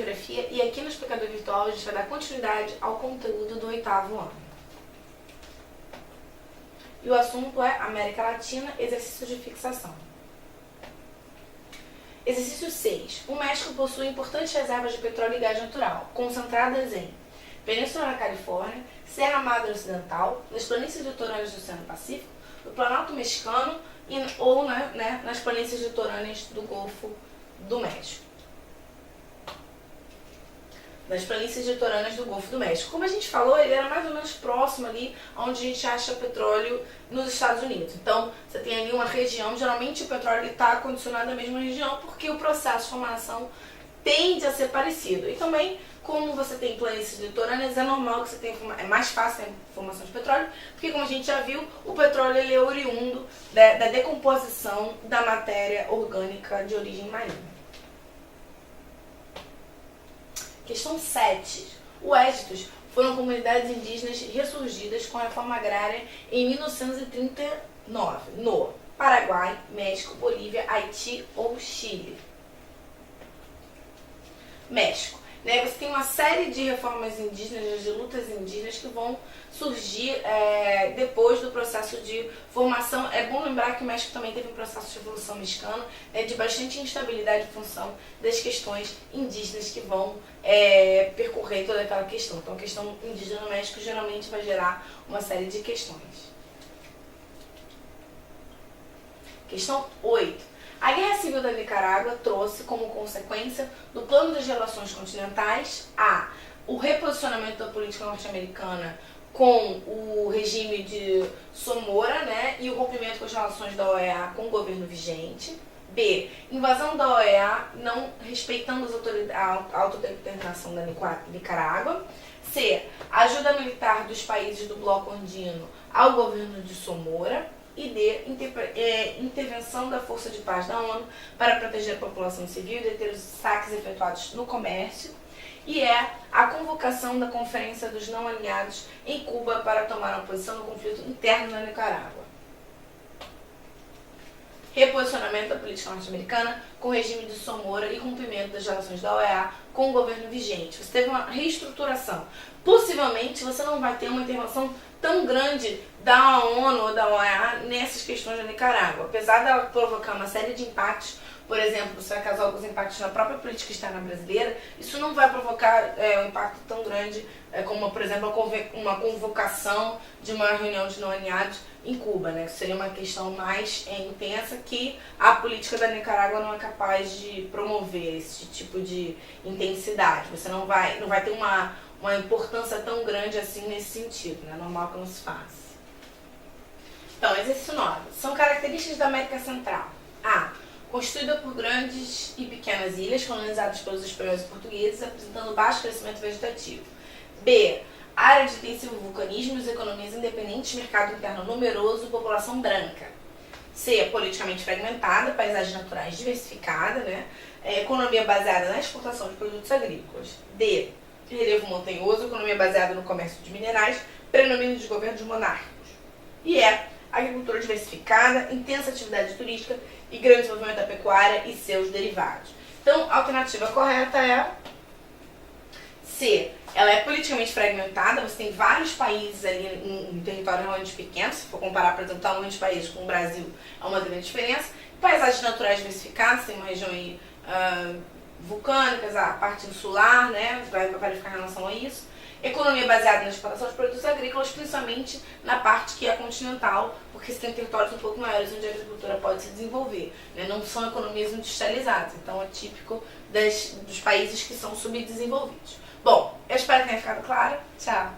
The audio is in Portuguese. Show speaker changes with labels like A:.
A: Geografia e aqui no Explicador Virtual a gente vai dar continuidade ao conteúdo do 8º ano. E o assunto é América Latina, exercício de fixação. Exercício 6. O México possui importantes reservas de petróleo e gás natural, concentradas em Península da Califórnia, Serra Madre Ocidental, nas planícies litorâneas do Oceano Pacífico, no Planalto Mexicano ou nas planícies litorâneas do Golfo do México. Nas planícies litorâneas do Golfo do México. Como a gente falou, ele era mais ou menos próximo ali onde a gente acha petróleo nos Estados Unidos. Então, você tem ali uma região, geralmente o petróleo está condicionado à mesma região porque o processo de formação tende a ser parecido. E também, como você tem planícies litorâneas, é normal que você tenha, é mais fácil a formação de petróleo, porque como a gente já viu, o petróleo ele é oriundo da decomposição da matéria orgânica de origem marinha. Questão 7. Os Égitos foram comunidades indígenas ressurgidas com a reforma agrária em 1939 no Paraguai, México, Bolívia, Haiti ou Chile. México. Você tem uma série de reformas indígenas, de lutas indígenas que vão surgir depois do processo de formação. É bom lembrar que o México também teve um processo de Revolução Mexicana de bastante instabilidade em função das questões indígenas que vão percorrer toda aquela questão. Então a questão indígena no México geralmente vai gerar uma série de questões. Questão 8. A Guerra Civil da Nicarágua trouxe como consequência do plano das relações continentais o reposicionamento da política norte-americana com o regime de Somora, e o rompimento com as relações da OEA com o governo vigente. B. Invasão da OEA não respeitando a autodeterminação da Nicarágua. C. Ajuda militar dos países do bloco andino ao governo de Somora. E D. Intervenção da Força de Paz da ONU para proteger a população civil e deter os saques efetuados no comércio. E a convocação da Conferência dos Não Alinhados em Cuba para tomar uma posição no conflito interno na Nicarágua. Reposicionamento da política norte-americana com o regime de Somora e rompimento das relações da OEA com o governo vigente. Você teve uma reestruturação. Possivelmente você não vai ter uma intervenção tão grande da ONU ou da OEA nessas questões da Nicarágua. Apesar dela provocar uma série de impactos, por exemplo, você vai causar alguns impactos na própria política externa brasileira, isso não vai provocar um impacto tão grande como, por exemplo, uma convocação de uma reunião de não alinhados em Cuba, que seria uma questão mais intensa que a política da Nicarágua não é capaz de promover esse tipo de intensidade. Você não vai ter uma importância tão grande assim nesse sentido, é normal que não se faça. Então, exercício 9. São características da América Central. A. Constituída por grandes e pequenas ilhas colonizadas pelos espanhóis e portugueses, apresentando baixo crescimento vegetativo. B. Área de intensivo vulcanismo, economias independentes, mercado interno numeroso, população branca. C. Politicamente fragmentada, paisagens naturais diversificada, economia baseada na exportação de produtos agrícolas. D. Relevo montanhoso, economia baseada no comércio de minerais, predomínio de governos monárquicos. E agricultura diversificada, intensa atividade turística e grande desenvolvimento da pecuária e seus derivados. Então, a alternativa correta é C. Ela é politicamente fragmentada, você tem vários países ali em território realmente pequeno, se for comparar, por exemplo, o tamanho de países com o Brasil, é uma grande diferença. Paisagens naturais diversificadas, tem uma região aí vulcânicas, a parte insular, vai verificar em relação a isso. Economia baseada na exportação de produtos agrícolas, principalmente na parte que é continental, porque você tem territórios um pouco maiores onde a agricultura pode se desenvolver. Não são economias industrializadas, então é típico dos países que são subdesenvolvidos. Bom, eu espero que tenha ficado claro. Tchau!